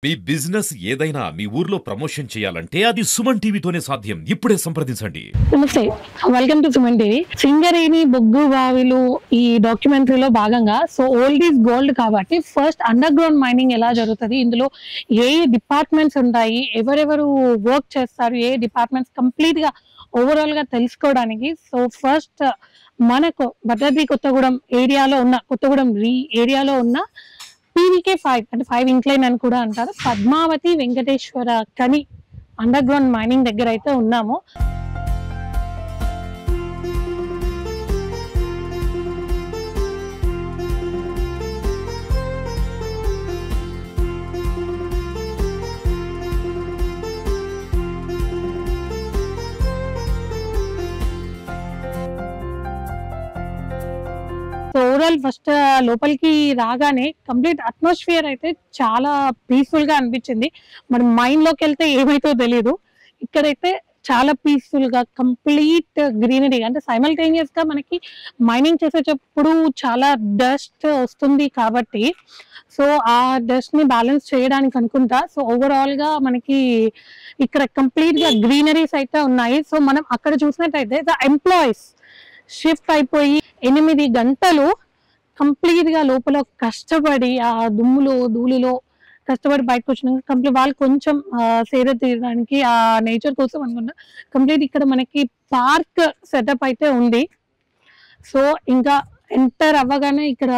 మీ business ఏదైనా మీ ఊర్లో promotion చేయాలంటే అది సుమన్ టీవీతోనే సాధ్యం. ఇప్పుడే సంప్రదించండి. నమస్తే, welcome to Suman TV. Singareni బొగ్గు బావిలు ఈ డాక్యుమెంటరీలో భాగంగా ఓల్డ్ ఈజ్ గోల్డ్ కాబట్టి ఫస్ట్ అండర్ గ్రౌండ్ మైనింగ్ ఎలా జరుగుతుంది, ఇందులో ఏ డిపార్ట్మెంట్స్ ఉంటాయి, ఎవరెవరు వర్క్ చేస్తారు, ఏ డిపార్ట్మెంట్స్ కంప్లీట్ గా ఓవరాల్ గా తెలుసుకోవడానికి ఫస్ట్ మనకు భద్రాద్రి కొత్తగూడెం ఏరియాలో ఉన్న పీవీకే 5 అంటే 5 ఇంక్లైన్ అని కూడా అంటారు, పద్మావతి వెంకటేశ్వర కని అండర్ గ్రౌండ్ మైనింగ్ దగ్గర అయితే ఉన్నాము. ఓవరాల్ ఫస్ట్ లోపలికి రాగానే కంప్లీట్ అట్మాస్ఫియర్ అయితే చాలా పీస్ఫుల్ గా అనిపించింది. మరి మైండ్ లోకి వెళ్తే ఏమైతే తెలియదు, ఇక్కడైతే చాలా పీస్ఫుల్ గా కంప్లీట్ గ్రీనరీ, అంటే సైమల్టేనియస్ గా మనకి మైనింగ్ చేసేటప్పుడు చాలా డస్ట్ వస్తుంది కాబట్టి ఆ డస్ట్ ని బ్యాలెన్స్ చేయడానికి అనుకుంటా. ఓవరాల్ గా మనకి ఇక్కడ కంప్లీట్ గా గ్రీనరీస్ అయితే ఉన్నాయి. మనం అక్కడ చూసినట్టయితే ఎంప్లాయీస్ షిఫ్ట్ అయిపోయి 8 గంటలు కంప్లీట్ గా లోపల కష్టపడి ఆ దుమ్ములో ధూళిలో కష్టపడి బయటకు వచ్చినాక కంప్లీట్ వాళ్ళు కొంచెం సేద తీయడానికి ఆ నేచర్ కోసం అనుకున్నా కంప్లీట్ ఇక్కడ మనకి పార్క్ సెటప్ అయితే ఉంది. ఇంకా ఎంటర్ అవ్వగానే ఇక్కడ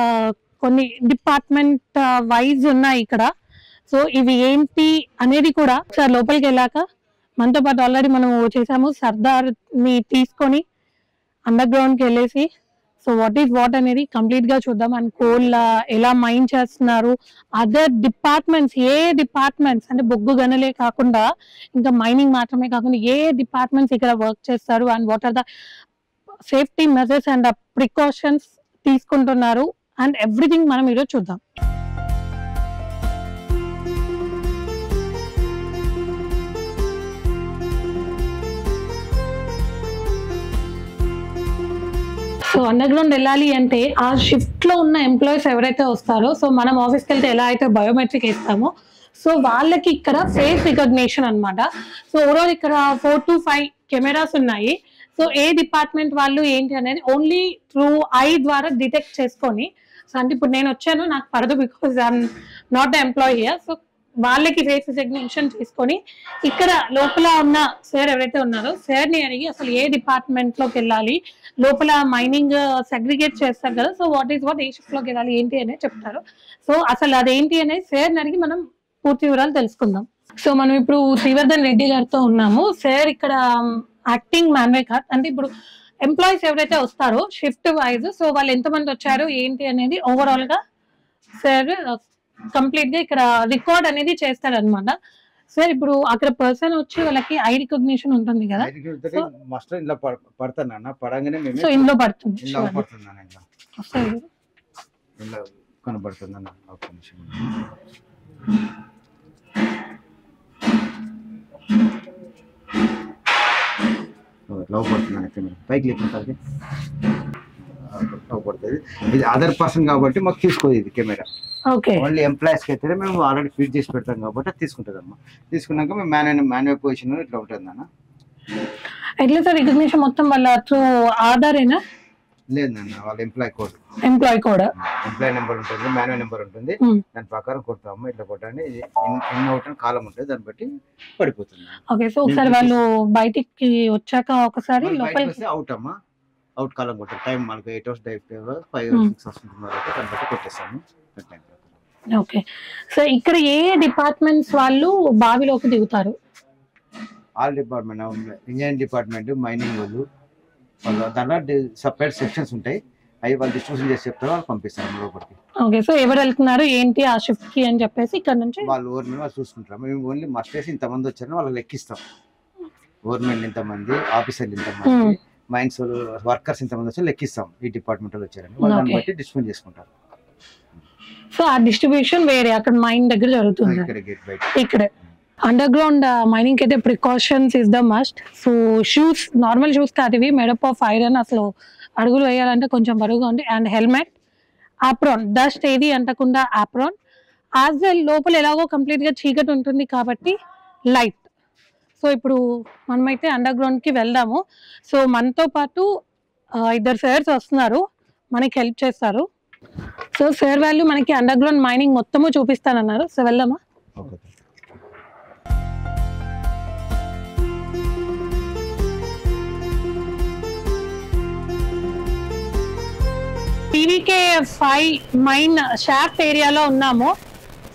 కొన్ని డిపార్ట్మెంట్ వైజ్ ఉన్నాయి ఇక్కడ. ఇవి ఏంటి అనేది కూడా సార్ లోపలికి వెళ్ళాక మనతో పాటు ఆల్రెడీ మనం చేసాము, సర్దార్ ని తీసుకొని అండర్ గ్రౌండ్ కి వెళ్ళేసి వాట్ ఈస్ వాట్ అనేది కంప్లీట్ గా చూద్దాం. అండ్ కోల్ ఎలా మైన్ చేస్తున్నారు, అదర్ డిపార్ట్మెంట్స్ ఏ డిపార్ట్మెంట్స్ అంటే బొగ్గు గనులే కాకుండా ఇంకా మైనింగ్ మాత్రమే కాకుండా ఏ డిపార్ట్మెంట్స్ ఇక్కడ వర్క్ చేస్తారు and what are the safety measures and precautions తీసుకుంటున్నారు అండ్ ఎవ్రీథింగ్ మనం ఈరోజు చూద్దాం. అండర్ గ్రౌండ్ వెళ్ళాలి అంటే ఆ షిఫ్ట్ లో ఉన్న ఎంప్లాయీస్ ఎవరైతే వస్తారో మనం ఆఫీస్కి వెళ్తే ఎలా అయితే బయోమెట్రిక్ ఇస్తామో వాళ్ళకి ఇక్కడ ఫేస్ రికగ్నిషన్ అనమాట. ఓవరాల్ ఇక్కడ 4 to 5 కెమెరాస్ ఉన్నాయి. ఏ డిపార్ట్మెంట్ వాళ్ళు ఏంటి అనేది ఓన్లీ త్రూ ఐ ద్వారా డిటెక్ట్ చేసుకొని అంటే ఇప్పుడు నేను వచ్చాను నాకు పడదు because I'm not the employee here. వాళ్ళకి ఫేస్ రికగ్నిషన్ తీసుకొని ఇక్కడ లోపల ఉన్న సార్ ఎవరైతే ఉన్నారో సార్ ని అడిగి అసలు ఏ డిపార్ట్మెంట్ లోకి వెళ్ళాలి, లోపల మైనింగ్ సెగ్రిగేట్ చేస్తారు కదా, what is what a shift లోకి వెళ్ళాలి ఏంటి అనేది చెప్తారు. అసలు అదేంటి అనేది సార్ ని అడిగి మనం పూర్తి వివరాలు తెలుసుకుందాం. మనం ఇప్పుడు శ్రీవర్ధన్ రెడ్డి గారితో ఉన్నాము. సార్ ఇక్కడ యాక్టింగ్ మ్యాన్వేకర్ అంటే ఇప్పుడు ఎంప్లాయీస్ ఎవరైతే వస్తారో షిఫ్ట్ వైజ్ వాళ్ళు ఎంతమంది వచ్చారు ఏంటి అనేది ఓవరాల్ గా సార్ కంప్లీట్ గా ఇక్కడ రికార్డ్ అనేది చేస్తారనమాట. సార్ ఇప్పుడు అక్కడ పర్సన్ వచ్చి వాళ్ళకి ఐ రికగ్నిషన్ ఉంటుంది కదా, ఇందులో పడుతుంది పైకి పడుతుంది. ఇది అదర్ పర్సన్ కాబట్టి మాకు తీసుకోదు ఇది కెమెరా. ఓన్లీ ఎంప్లాయీస్ కి అయితే మేము ఆల్రెడీ ఫీడ్ చేసి పెడతాం కాబట్టి తీసుకుంటుంది అమ్మా. తీసుకున్నాక మేము మాన్యువల్ పొజిషన్ ఇట్లా ఉంటుంది అన్న. ఎట్లా సార్ రికగ్నిషన్ మొత్తం వాళ్ళ త్రూ ఆధారేనా? లేదన్న, వాళ్ళ ఎంప్లాయీ కోడ్ ఎంప్లాయీ నెంబర్ ఉంటుంది, మాన్యువల్ నెంబర్ ఉంటుంది, దాని ప్రకారం కొడతాము. ఇట్లా కొట్టండి ఇన్ అవుట్ అని కాలం ఉంటుంది, దాన్ని బట్టి పడిపోతుంది. ఒకసారి వాళ్ళు బయటికి వచ్చాక ఒకసారి అవుట్ అమ్మా, అవుట్ కాలం కొట్టారు. టైం మనకు 8 hours 5 or 6 hours దాన్ని బట్టి కొట్టేస్తాము. ఓకే సార్, ఇక్కడ ఏ డిపార్ట్మెంట్స్ వాళ్ళు బావిలోకి దిగుతారు? All department, engineering department, mining వాళ్ళు దాంట్లో సపరేట్ సెక్షన్స్ ఉంటాయి. అవి వాళ్ళు డిస్ట్రిబ్యూషన్ చేసి చెప్తారు, వాళ్ళు పంపిస్తారు లోపలికి. ఓకే, ఎవరు వెళ్తున్నారు ఏంటి ఆ షిఫ్ట్ కి అని చెప్పేసి ఇక్కడ నుంచి వాళ్ళు ఓవర్మెన్ వాళ్ళు చూసుకుంటారు. మేము ఓన్లీ మస్ట్ వేసి ఇంతమంది వచ్చారని వాళ్ళకి లెక్కిస్తాం. ఓవర్మెన్ ఇంతమంది, ఆఫీసర్లు ఇంతమంది, మైన్స్ వర్కర్స్ ఇంతమంది వచ్చి లెక్కిస్తాం. ఈ డిపార్ట్మెంట్ వాళ్ళు వచ్చారని వాళ్ళు దాన్ని బట్టి డిస్ట్రిబ్యూట్ చేసుకుంటారు. ఆ డిస్ట్రిబ్యూషన్ వేరే అక్కడ మైన్ దగ్గర జరుగుతుంది. ఇక్కడ అండర్ గ్రౌండ్ మైనింగ్ అయితే precautions is the must. Shoes normal shoes కాదు ఇవి, మేడప్ ఆఫ్ ఐరన్. అసలు అడుగులు వేయాలంటే కొంచెం బరువుగా ఉంది. అండ్ హెల్మెట్, ఆప్రాన్, డస్ట్ ఏది అంటకుండా ఆప్రాన్, యాజ్ వెల్ లోపల ఎలాగో కంప్లీట్ గా చీకటి ఉంటుంది కాబట్టి లైట్. సో ఇప్పుడు మనమైతే అండర్ గ్రౌండ్ కి వెళ్దాము. సో మనతో పాటు ఇద్దరు సార్స్ వస్తున్నారు, మనకి హెల్ప్ చేస్తారు. సో సార్ వాళ్ళు మనకి అండర్ గ్రౌండ్ మైనింగ్ మొత్తము చూపిస్తానన్నారు. సో వెళ్దామా? పీవీకే 5 మైన్ షాఫ్ట్ ఏరియాలో ఉన్నాము.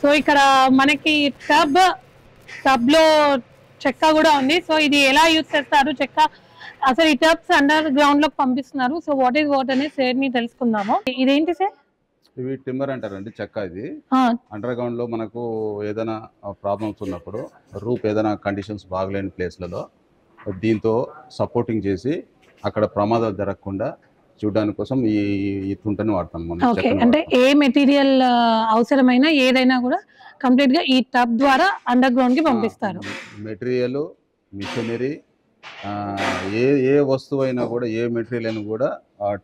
సో ఇక్కడ మనకి టబ్ లో చెక్క కూడా ఉంది. సో ఇది ఎలా యూజ్ చేస్తారు చెక్క, అసలు ఈ టబ్స్ అండర్ గ్రౌండ్ లోకి పంపిస్తున్నారు. సో వాట్ ఈస్ వాట్ అనేది సార్ ని తెలుసుకుందాము. ఇదేంటి సార్? ఇవి టిమ్మర్ అంటారండి, చెక్క. ఇది అండర్ గ్రౌండ్ లో మనకు ఏదైనా ప్రాబ్లమ్స్ ఉన్నప్పుడు, రూప్ ఏదైనా కండిషన్స్ బాగలేని ప్లేస్లలో దీంతో సపోర్టింగ్ చేసి అక్కడ ప్రమాదాలు జరగకుండా చూడడానికి కోసం ఈ తుంటని వాడతాం మనం. అంటే ఏ మెటీరియల్ అవసరమైనా ఏదైనా కూడా కంప్లీట్ గా ఈ టబ్ ద్వారా అండర్ గ్రౌండ్ కి పంపిస్తారు. మెటీరియల్, మిషనరీ, ఏ వస్తువు అయినా కూడా, ఏ మెటీరియల్ అయినా కూడా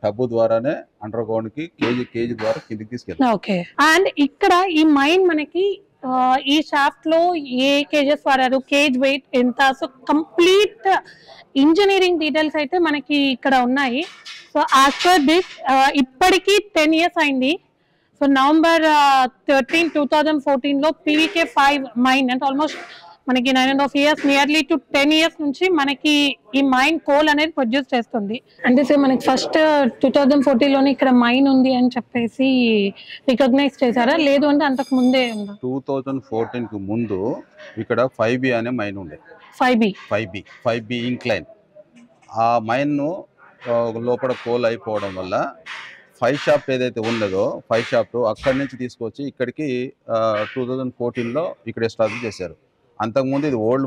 టబ్ ద్వారానే అండర్ గ్రౌండ్ కి కేజీ ద్వారా కిందికి తీసుకెళ్తాం. ఓకే. అండ్ ఇక్కడ ఈ మైన్ మనకి ఈ షాఫ్ట్ లో ఏ కేజెస్ వాడారు, కేజ్ వెయిట్ ఎంత, సో కంప్లీట్ ఇంజనీరింగ్ డీటెయిల్స్ అయితే మనకి ఇక్కడ ఉన్నాయి. సో ఆఫ్టర్ దిస్ ఇప్పటికి 10 years అయింది. సో November 13, 2014 లో పీవీకే 5 మైన్ అంటే ఆల్మోస్ట్ మనకి 9.5 years, నియర్లీ టు 10 years నుంచి మనకి ఈ మైన్ కోల్ అనేది ప్రొడ్యూస్ చేస్తుంది. అంటే సార్ మనకి ఫస్ట్ 2014 లోనే ఇక్కడ మైన్ ఉంది అని చెప్పేసి రికగ్నైజ్ చేశారా, లేదు అంటే అంతకు ముందే ఉందా? 2014 కి ముందు ఇక్కడ 5B అనే మైన్ ఉండే. 5B incline. ఆ మైన్ లోపల కోల్ అయిపోవడం వల్ల 5 షాఫ్ట్ ఏదైతే ఉన్నదో 5 షాఫ్ట్ అక్కడి నుంచి తీసుకొచ్చి ఇక్కడికి 2014 లో ఇక్కడ ఎస్టాబ్లిష్ చేశారు. అంతకుముందు ఇది ఓల్డ్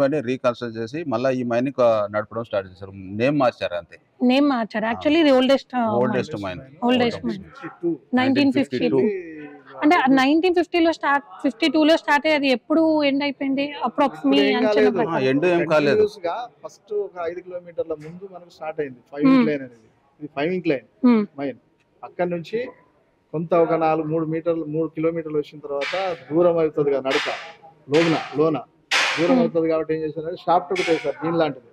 మైన్ రీకన్స్ట్రక్ట్ చేసి మళ్ళీ ఈ మైన్ నడపడం స్టార్ట్ చేశారు. నేమ్ మార్చారు అంతే. నేమ్ మార్చారు. యాక్చువల్లీ ఇది ఓల్డెస్ట్ మైన్. 1952. అంటే 1950 లో స్టార్ట్, 52 లో స్టార్ట్ అయ్యి అది ఎప్పుడు ఎండ్ అయిపోయింది అప్రాక్సిమేట్లీ? ఎండ్ ఏం కాలేదు. ఫస్ట్ ఒక 5 కిలోమీటర్ల ముందు మనకు స్టార్ట్ అయింది 5 ఇంక్లైన్ అనేది. ఇది 5 ఇంక్లైన్ మైన్. అక్కడ నుంచి కొంత ఒక 3 కిలోమీటర్లు వచ్చిన తర్వాత దూరం అవుతుంది కదా నడక, లోన దూరం అవుతుంది కాబట్టి ఏం చేశారంటే షాఫ్ట్ ఒకటి వేసారు దీని లాంటిది.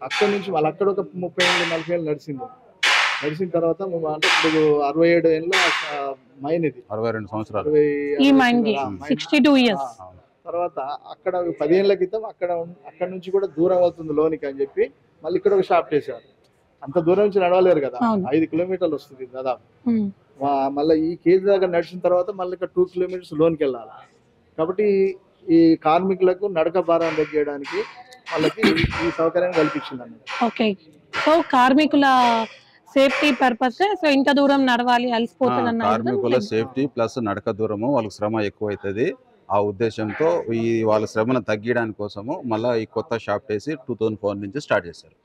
అక్కడ నుంచి వాళ్ళు అక్కడ ఒక 30-40 ఏళ్ళు నడిచిన తర్వాత అంటే ఇప్పుడు 67 ఏళ్ళ మైన్ ఇది. 62 సంవత్సరాలు ఈ మైన్ కి 62 years. తర్వాత అక్కడ 10 ఏళ్ల క్రితం అక్కడ నుంచి కూడా దూరం అవుతుంది లోనికి అని చెప్పి మళ్ళీ ఇక్కడ ఒక షాఫ్ట్ వేసారు. అంత దూరం నుంచి నడవలేరు కదా, 5 కిలోమీటర్లు వస్తుంది దాదాపు. మళ్ళీ ఈ కేజీ దగ్గర నడిచిన తర్వాత మళ్ళీ ఇక్కడ 2 kilometers లోనికి వెళ్ళాలి. కాబట్టి ఈ కార్మికులకు నడక భారాన్ని తగ్గించడానికి వాళ్ళకి ఈ సౌకర్యం కల్పించింది అన్నమాట. ఓకే. సో కార్మికుల సేఫ్టీ పర్పస్, సో ఇంత దూరం నడవాలి అలసిపోతుంది. కార్మికుల సేఫ్టీ ప్లస్ నడక దూరము, వాళ్ళకి శ్రమ ఎక్కువ అవుతుంది. ఆ ఉద్దేశంతో వాళ్ళ శ్రమను తగ్గించడానికి కోసము మళ్ళీ ఈ కొత్త షాఫ్ట్ వేసి 2004 నుంచి స్టార్ట్ చేశారు.